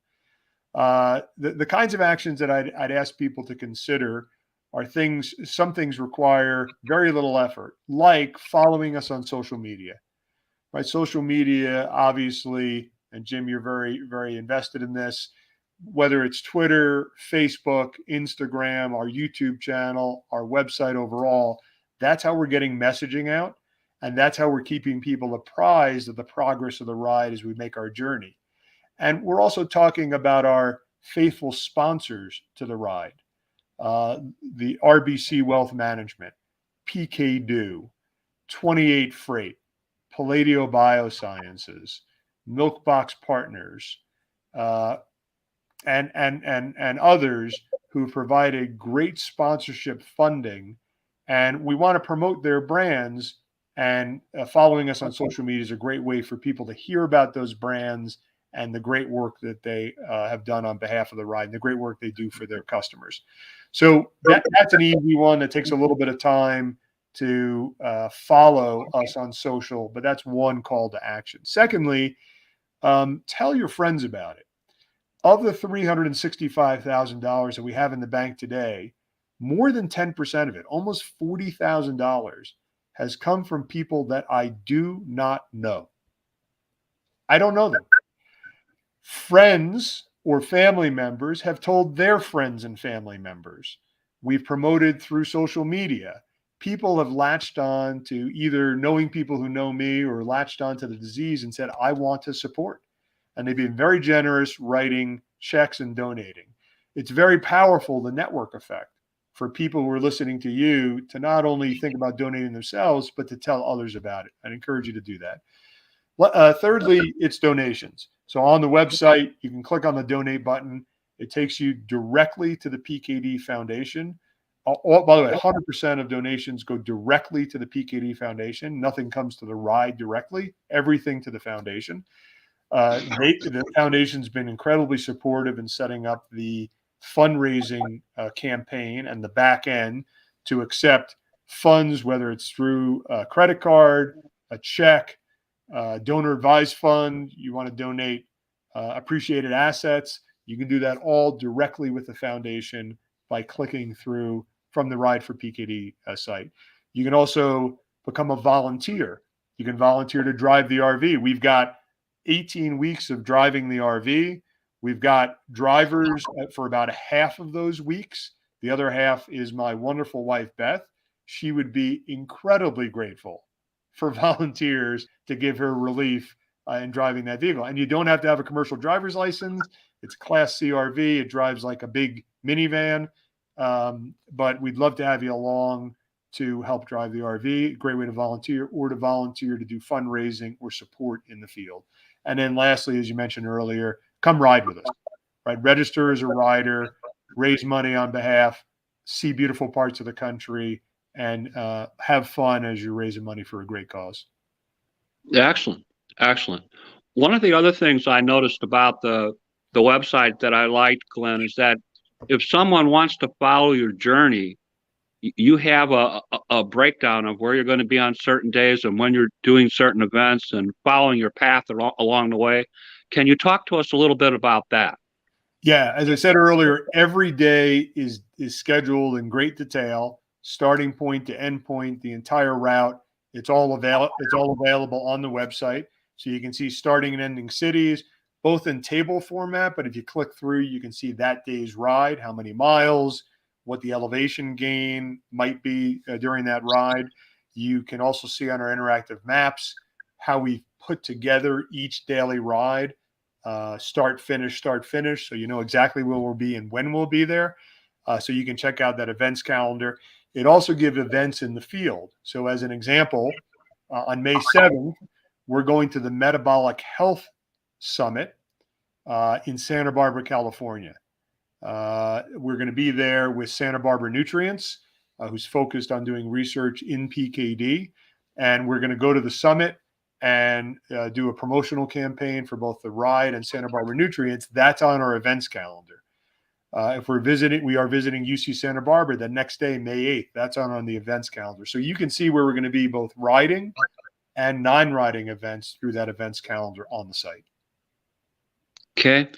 The kinds of actions that I'd ask people to consider are things, some things require very little effort, like following us on social media, right? Social media, obviously, and Jim, you're very, very invested in this, whether it's Twitter, Facebook, Instagram, our YouTube channel, our website overall, that's how we're getting messaging out. And that's how we're keeping people apprised of the progress of the ride as we make our journey. And we're also talking about our faithful sponsors to the ride, the RBC Wealth Management, PKD, 28 Freight, Palladio Biosciences, Milkbox Partners, and others who provided great sponsorship funding. And we want to promote their brands, and following us on social media is a great way for people to hear about those brands and the great work that they have done on behalf of the ride and the great work they do for their customers. So that's an easy one that takes a little bit of time to follow us on social, but that's one call to action. Secondly, tell your friends about it. Of the $365,000 that we have in the bank today, more than 10% of it, almost $40,000, has come from people that I do not know. I don't know them. Friends or family members have told their friends and family members. We've promoted through social media. People have latched on to either knowing people who know me or latched on to the disease and said, I want to support. And they've been very generous writing checks and donating. It's very powerful, the network effect, for people who are listening to you to not only think about donating themselves, but to tell others about it. I'd encourage you to do that. Thirdly, it's donations. So on the website, you can click on the donate button. It takes you directly to the PKD Foundation. By the way, 100% of donations go directly to the PKD Foundation. Nothing comes to the ride directly, everything to the foundation. The foundation's been incredibly supportive in setting up the fundraising campaign and the back end to accept funds, whether it's through a credit card, a check, donor advised fund, you want to donate appreciated assets, you can do that all directly with the foundation by clicking through from the Ride for PKD site. You can also become a volunteer. You can volunteer to drive the RV. We've got 18 weeks of driving the RV. We've got drivers for about half of those weeks. The other half is my wonderful wife, Beth. She would be incredibly grateful for volunteers to give her relief in driving that vehicle. And you don't have to have a commercial driver's license. It's Class C RV. It drives like a big minivan. But we'd love to have you along to help drive the RV. Great way to volunteer, or to volunteer to do fundraising or support in the field. And then lastly, as you mentioned earlier, come ride with us, right? Register as a rider, raise money on behalf, see beautiful parts of the country, and have fun as you're raising money for a great cause. Excellent. Excellent. One of the other things I noticed about the website that I liked, Glenn, is that if someone wants to follow your journey, you have a breakdown of where you're going to be on certain days and when you're doing certain events and following your path along the way. Can you talk to us a little bit about that? Yeah, as I said earlier, every day is scheduled in great detail, starting point to end point, the entire route. It's all available on the website. So you can see starting and ending cities, both in table format, but if you click through, you can see that day's ride, how many miles, what the elevation gain might be during that ride. You can also see on our interactive maps how we put together each daily ride, start, finish, so you know exactly where we'll be and when we'll be there. So you can check out that events calendar. It also gives events in the field. So as an example, on May 7th, we're going to the Metabolic Health Summit in Santa Barbara, California. We're going to be there with Santa Barbara Nutrients, who's focused on doing research in PKD. And we're going to go to the summit and do a promotional campaign for both the ride and Santa Barbara Nutrients. That's on our events calendar. If we are visiting UC Santa Barbara the next day, May 8th. That's on the events calendar. So you can see where we're going to be both riding and non-riding events through that events calendar on the site. Okay.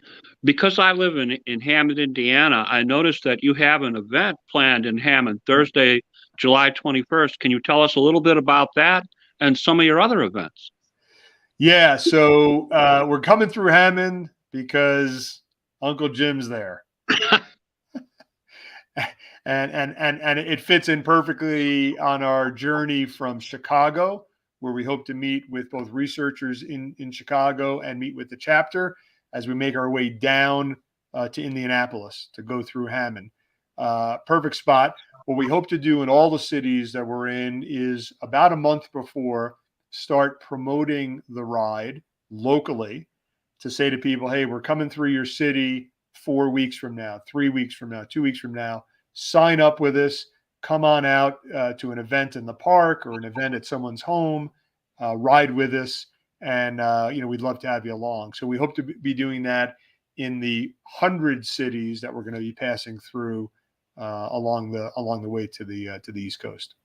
Because I live in Hammond, Indiana, I noticed that you have an event planned in Hammond Thursday, July 21st. Can you tell us a little bit about that and some of your other events? Yeah, so we're coming through Hammond because Uncle Jim's there. And it fits in perfectly on our journey from Chicago, where we hope to meet with both researchers in Chicago and meet with the chapter as we make our way down to Indianapolis to go through Hammond. Perfect spot. What we hope to do in all the cities that we're in is about a month before start promoting the ride locally to say to people, hey, we're coming through your city 4 weeks from now, 3 weeks from now, 2 weeks from now. Sign up with us, come on out to an event in the park or an event at someone's home, ride with us, and we'd love to have you along. So we hope to be doing that in the 100 cities that we're going to be passing through along the way to the East Coast.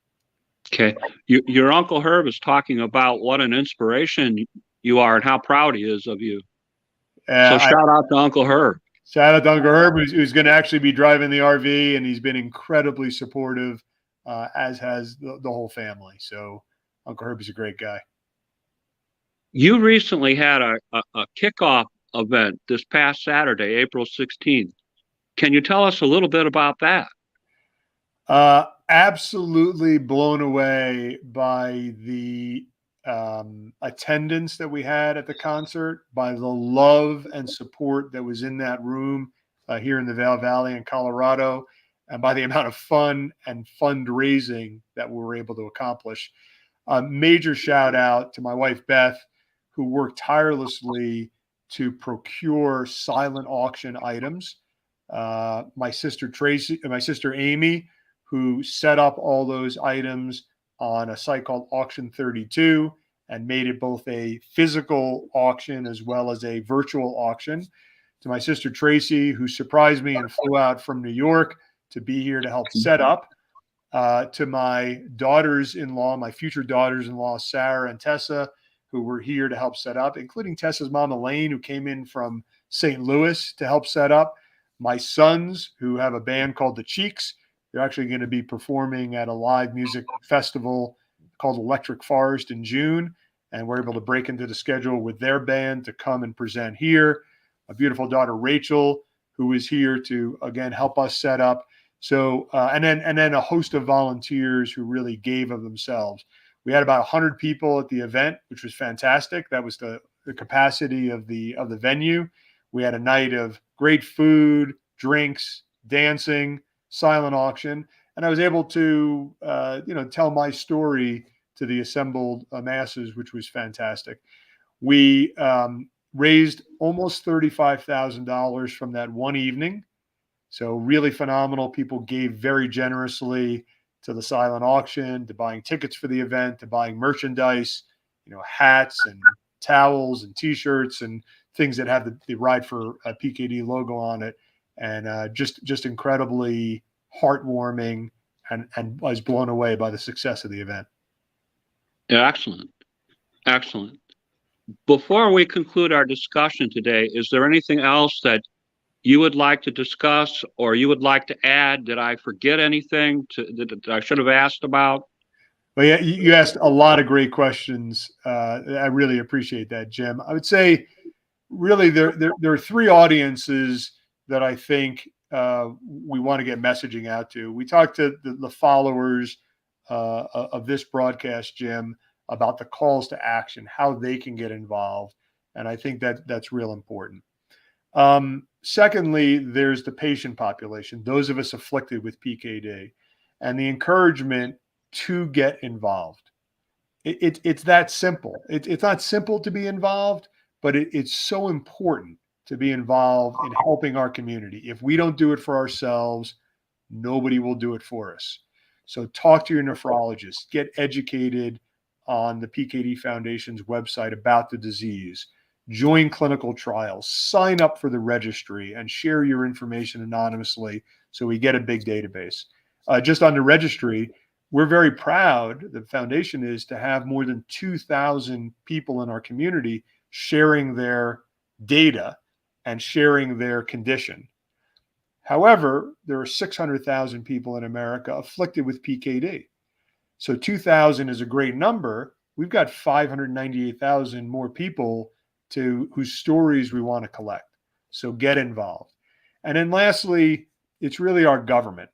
Okay. Your Uncle Herb is talking about what an inspiration you are and how proud he is of you. So shout out to Uncle Herb. Shout out to Uncle Herb, who's going to actually be driving the RV, and he's been incredibly supportive, as has the whole family. So Uncle Herb is a great guy. You recently had a kickoff event this past Saturday, April 16th. Can you tell us a little bit about that? Absolutely blown away by the attendance that we had at the concert, by the love and support that was in that room here in the Vail Valley in Colorado, and by the amount of fun and fundraising that we were able to accomplish. A major shout out to my wife, Beth, who worked tirelessly to procure silent auction items. My sister Tracy, my sister Amy, who set up all those items on a site called Auction 32 and made it both a physical auction as well as a virtual auction. To my sister Tracy, who surprised me and flew out from New York to be here to help set up. To my daughters-in-law, my future daughters-in-law, Sarah and Tessa, who were here to help set up, including Tessa's mom, Elaine, who came in from St. Louis to help set up. My sons, who have a band called The Cheeks, they're actually going to be performing at a live music festival called Electric Forest in June, and we're able to break into the schedule with their band to come and present here. My beautiful daughter, Rachel, who is here to, again, help us set up. So, and then a host of volunteers who really gave of themselves. We had about 100 people at the event, which was fantastic. That was the capacity of the venue. We had a night of great food, drinks, dancing, silent auction, and I was able to tell my story to the assembled masses, which was fantastic. We raised almost $35,000 from that one evening. So really phenomenal. People gave very generously to the silent auction, to buying tickets for the event, to buying merchandise, hats and towels and T-shirts and things that have the Ride for PKD logo on it, and just incredibly heartwarming, and I was blown away by the success of the event. Yeah, excellent. Excellent. Before we conclude our discussion today, is there anything else that you would like to discuss or you would like to add? Did I forget anything that I should have asked about? Well, yeah, you asked a lot of great questions. I really appreciate that, Jim. I would say really there are three audiences that I think we want to get messaging out to. We talked to the followers of this broadcast, Jim, about the calls to action, how they can get involved. And I think that's real important. Secondly, there's the patient population, those of us afflicted with PKD, and the encouragement to get involved. It's that simple. It's not simple to be involved, but it's so important to be involved in helping our community. If we don't do it for ourselves, nobody will do it for us. So talk to your nephrologist, get educated on the PKD Foundation's website about the disease, join clinical trials, sign up for the registry, and share your information anonymously so we get a big database. Just on the registry, we're very proud, the foundation is, to have more than 2,000 people in our community sharing their data and sharing their condition. However, there are 600,000 people in America afflicted with PKD. So 2,000 is a great number. We've got 598,000 more people whose stories we want to collect. So get involved. And then lastly, it's really our government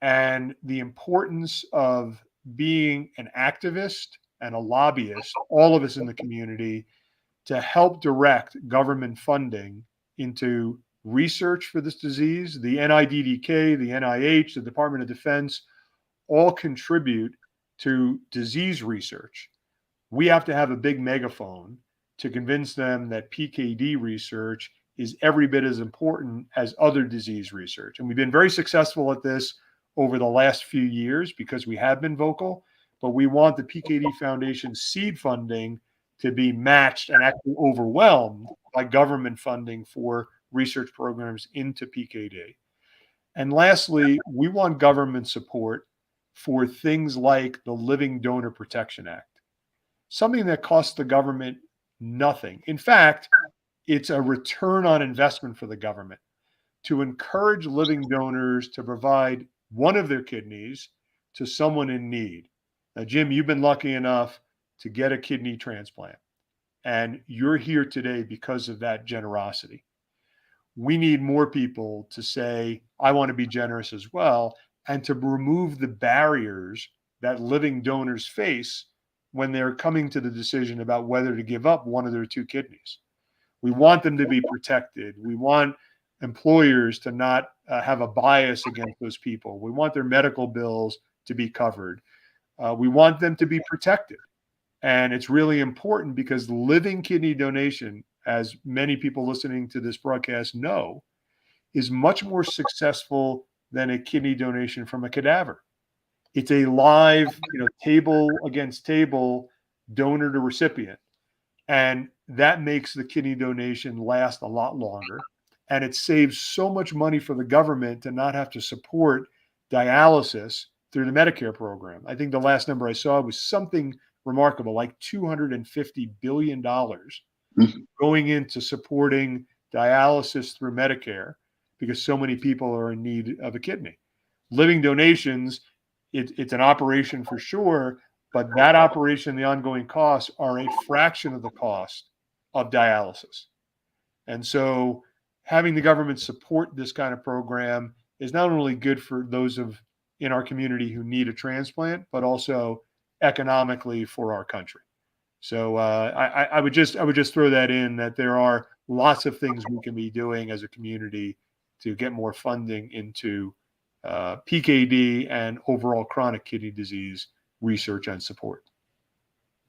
and the importance of being an activist and a lobbyist, all of us in the community, to help direct government funding into research for this disease. The NIDDK, the NIH, the Department of Defense all contribute to disease research. We have to have a big megaphone to convince them that PKD research is every bit as important as other disease research. And we've been very successful at this over the last few years because we have been vocal, but we want the PKD Foundation seed funding to be matched and actually overwhelmed by government funding for research programs into PKD. And lastly, we want government support for things like the Living Donor Protection Act, something that costs the government nothing. In fact, it's a return on investment for the government to encourage living donors to provide one of their kidneys to someone in need. Now, Jim, you've been lucky enough to get a kidney transplant, and you're here today because of that generosity. We need more people to say, I want to be generous as well, and to remove the barriers that living donors face when they're coming to the decision about whether to give up one of their two kidneys. We want them to be protected. We want employers to not have a bias against those people. We want their medical bills to be covered. We want them to be protected. And it's really important because living kidney donation, as many people listening to this broadcast know, is much more successful than a kidney donation from a cadaver. It's a live, table against table, donor to recipient. And that makes the kidney donation last a lot longer. And it saves so much money for the government to not have to support dialysis through the Medicare program. I think the last number I saw was something remarkable, like $250 billion going into supporting dialysis through Medicare because so many people are in need of a kidney. Living donations, it's an operation for sure, but that operation, the ongoing costs are a fraction of the cost of dialysis. And so having the government support this kind of program is not only good for those in our community who need a transplant, but also economically for our country. So I would just throw that in, that there are lots of things we can be doing as a community to get more funding into PKD and overall chronic kidney disease research and support.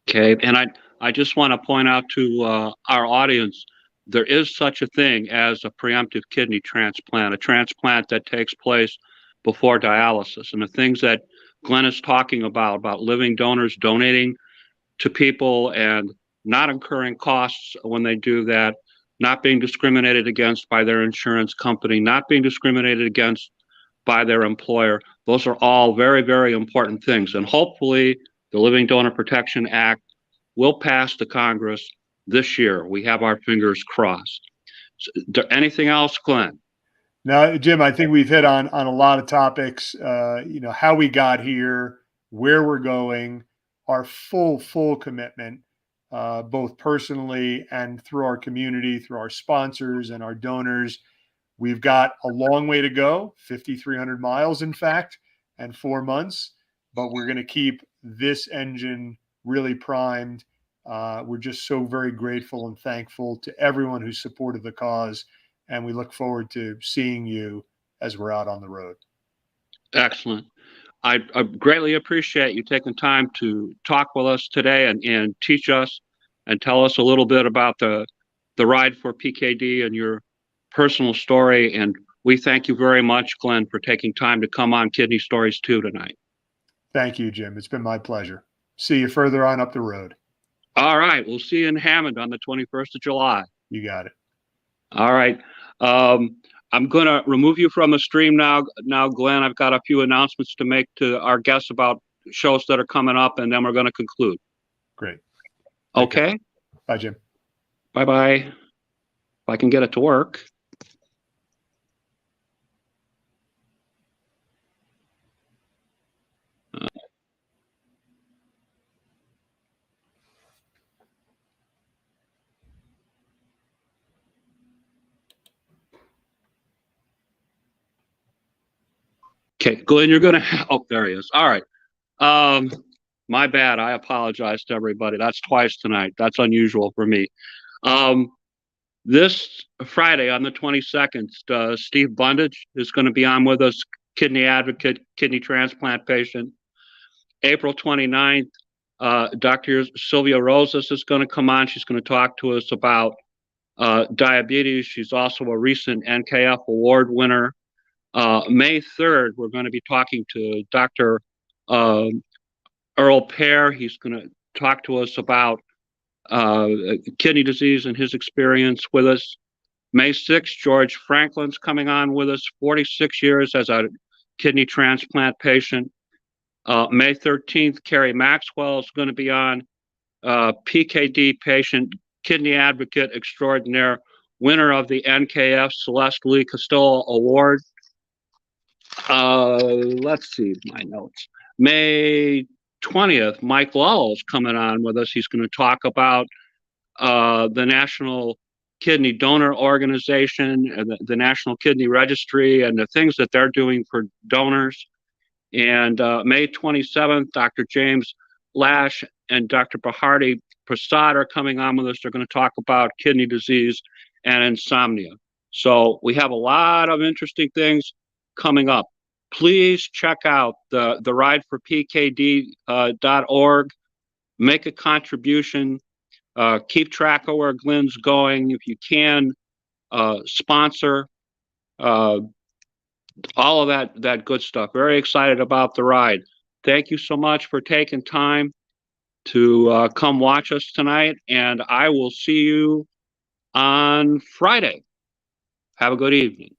Okay, and I just want to point out to our audience, there is such a thing as a preemptive kidney transplant, a transplant that takes place before dialysis. And the things that Glenn is talking about living donors donating to people and not incurring costs when they do that, not being discriminated against by their insurance company, not being discriminated against by their employer. Those are all very, very important things. And hopefully the Living Donor Protection Act will pass the Congress this year. We have our fingers crossed. So, anything else, Glenn? No, Jim, I think we've hit on a lot of topics, how we got here, where we're going, our full commitment, both personally and through our community, through our sponsors and our donors. We've got a long way to go, 5,300 miles, in fact, and 4 months, but we're going to keep this engine really primed. We're just so very grateful and thankful to everyone who supported the cause, and we look forward to seeing you as we're out on the road. Excellent. I greatly appreciate you taking time to talk with us today and teach us and tell us a little bit about the ride for PKD and your personal story. And we thank you very much, Glenn, for taking time to come on Kidney Stories 2 tonight. Thank you, Jim. It's been my pleasure. See you further on up the road. All right. We'll see you in Hammond on the 21st of July. You got it. All right. I'm going to remove you from the stream now. Now, Glenn, I've got a few announcements to make to our guests about shows that are coming up, and then we're going to conclude. Great. Okay. Bye, Jim. Bye-bye. I can get it to work. Okay, Glenn, you're gonna oh, there he is. All right. My bad. I apologize to everybody. That's twice tonight. That's unusual for me. This Friday on the 22nd, Steve Bundage is going to be on with us, kidney advocate, kidney transplant patient. April 29th, Dr. Sylvia Rosas is going to come on. She's going to talk to us about diabetes. She's also a recent NKF award winner. May 3rd, we're going to be talking to Dr. Earl Pear. He's going to talk to us about kidney disease and his experience with us. May 6th, George Franklin's coming on with us, 46 years as a kidney transplant patient. May 13th, Carrie Maxwell is going to be on, PKD patient, kidney advocate extraordinaire, winner of the NKF Celeste Lee Costello Award. Let's see my notes. May 20th, Mike Lowell is coming on with us. He's going to talk about the National Kidney Donor Organization, the National Kidney Registry, and the things that they're doing for donors. And May 27th, Dr. James Lash and Dr. Bharati Prasad are coming on with us. They're going to talk about kidney disease and insomnia. So we have a lot of interesting things coming up. Please check out the rideforpkd.org. Make a contribution. Keep track of where Glenn's going. If you can, sponsor, all of that good stuff. Very excited about the ride. Thank you so much for taking time to come watch us tonight, and I will see you on Friday. Have a good evening.